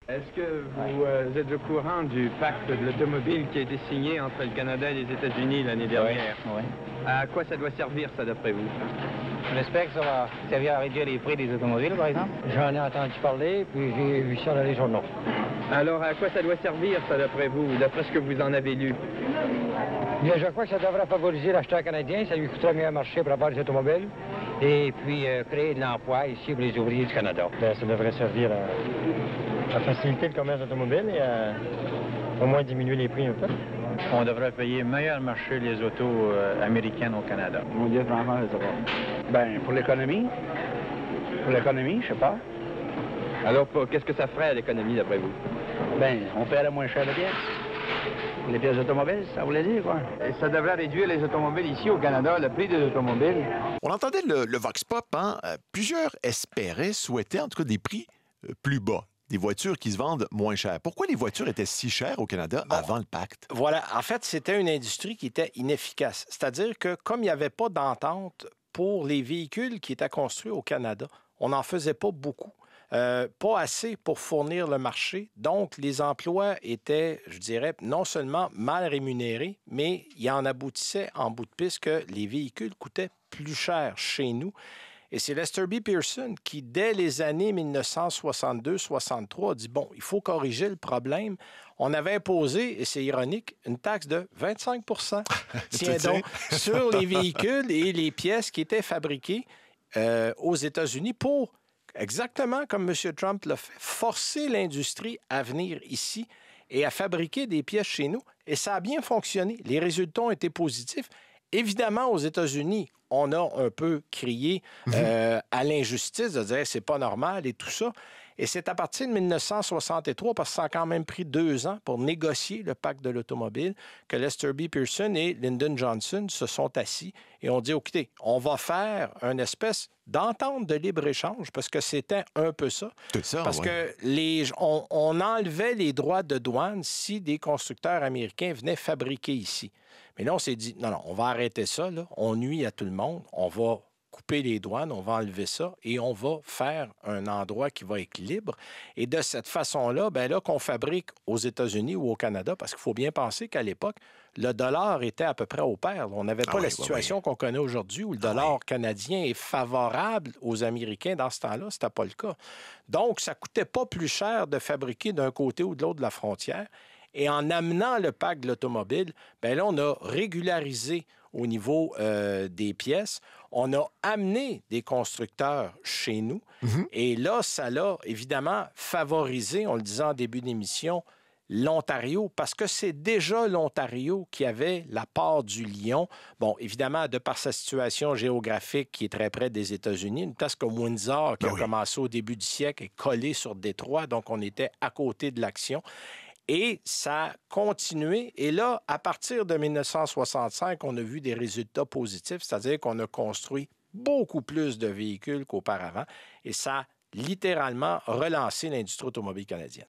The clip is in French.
Est-ce que vous êtes au courant du pacte de l'automobile qui a été signé entre le Canada et les États-Unis l'année dernière? Oui. À quoi ça doit servir, ça, d'après vous? J'espère que ça va servir à réduire les prix des automobiles, par exemple. J'en ai entendu parler, puis j'ai vu ça dans les journaux. Alors, à quoi ça doit servir, ça, d'après vous, d'après ce que vous en avez lu? Bien, je crois que ça devrait favoriser l'acheteur canadien, ça lui coûterait mieux un marché pour avoir des automobiles, et puis créer de l'emploi ici pour les ouvriers du Canada. Bien, ça devrait servir à faciliter le commerce automobile et à au moins diminuer les prix un peu. On devrait payer meilleur marché les autos américaines au Canada. Mon Dieu, vraiment, je sais pas. Ben, pour l'économie, je sais pas. Alors, qu'est-ce que ça ferait à l'économie, d'après vous? Ben, on paierait moins cher de pièces. Les pièces automobiles, ça voulait dire, quoi. Et ça devrait réduire les automobiles ici au Canada, le prix des automobiles. On entendait le Vox Pop, hein? Plusieurs espéraient, souhaitaient en tout cas des prix plus bas. Des voitures qui se vendent moins cher. Pourquoi les voitures étaient si chères au Canada avant le pacte? Voilà. En fait, c'était une industrie qui était inefficace. C'est-à-dire que comme il n'y avait pas d'entente pour les véhicules qui étaient construits au Canada, on n'en faisait pas beaucoup. Pas assez pour fournir le marché. Donc, les emplois étaient, je dirais, non seulement mal rémunérés, mais il en aboutissait en bout de piste que les véhicules coûtaient plus cher chez nous. Et c'est Lester B. Pearson qui, dès les années 1962-63, a dit, bon, il faut corriger le problème. On avait imposé, et c'est ironique, une taxe de 25 tiens donc, sur les véhicules et les pièces qui étaient fabriquées aux États-Unis pour, exactement comme M. Trump l'a fait, forcer l'industrie à venir ici et à fabriquer des pièces chez nous. Et ça a bien fonctionné. Les résultats ont été positifs. Évidemment, aux États-Unis, on a un peu crié à l'injustice de dire c'est pas normal et tout ça. Et c'est à partir de 1963, parce que ça a quand même pris 2 ans pour négocier le pacte de l'automobile, que Lester B. Pearson et Lyndon Johnson se sont assis et ont dit, écoutez, on va faire une espèce d'entente de libre-échange, parce que c'était un peu ça. C'est ça, parce que on enlevait les droits de douane si des constructeurs américains venaient fabriquer ici. Mais là, on s'est dit, non, on va arrêter ça, là. On nuit à tout le monde, on va couper les douanes, on va enlever ça et on va faire un endroit qui va être libre. Et de cette façon-là, bien là, qu'on fabrique aux États-Unis ou au Canada, parce qu'il faut bien penser qu'à l'époque, le dollar était à peu près au pair. On n'avait pas la situation qu'on connaît aujourd'hui où le dollar canadien est favorable aux Américains. Dans ce temps-là, ce n'était pas le cas. Donc, ça ne coûtait pas plus cher de fabriquer d'un côté ou de l'autre de la frontière. Et en amenant le pacte de l'automobile, bien là, on a régularisé au niveau des pièces. On a amené des constructeurs chez nous. Et là, ça l'a évidemment favorisé, on le disait en début d'émission, l'Ontario, parce que c'est déjà l'Ontario qui avait la part du lion. Bon, évidemment, de par sa situation géographique qui est très près des États-Unis, une place comme Windsor, qui a commencé au début du siècle, est collée sur Détroit, donc on était à côté de l'action. Et ça a continué. Et là, à partir de 1965, on a vu des résultats positifs, c'est-à-dire qu'on a construit beaucoup plus de véhicules qu'auparavant. Et ça a littéralement relancé l'industrie automobile canadienne.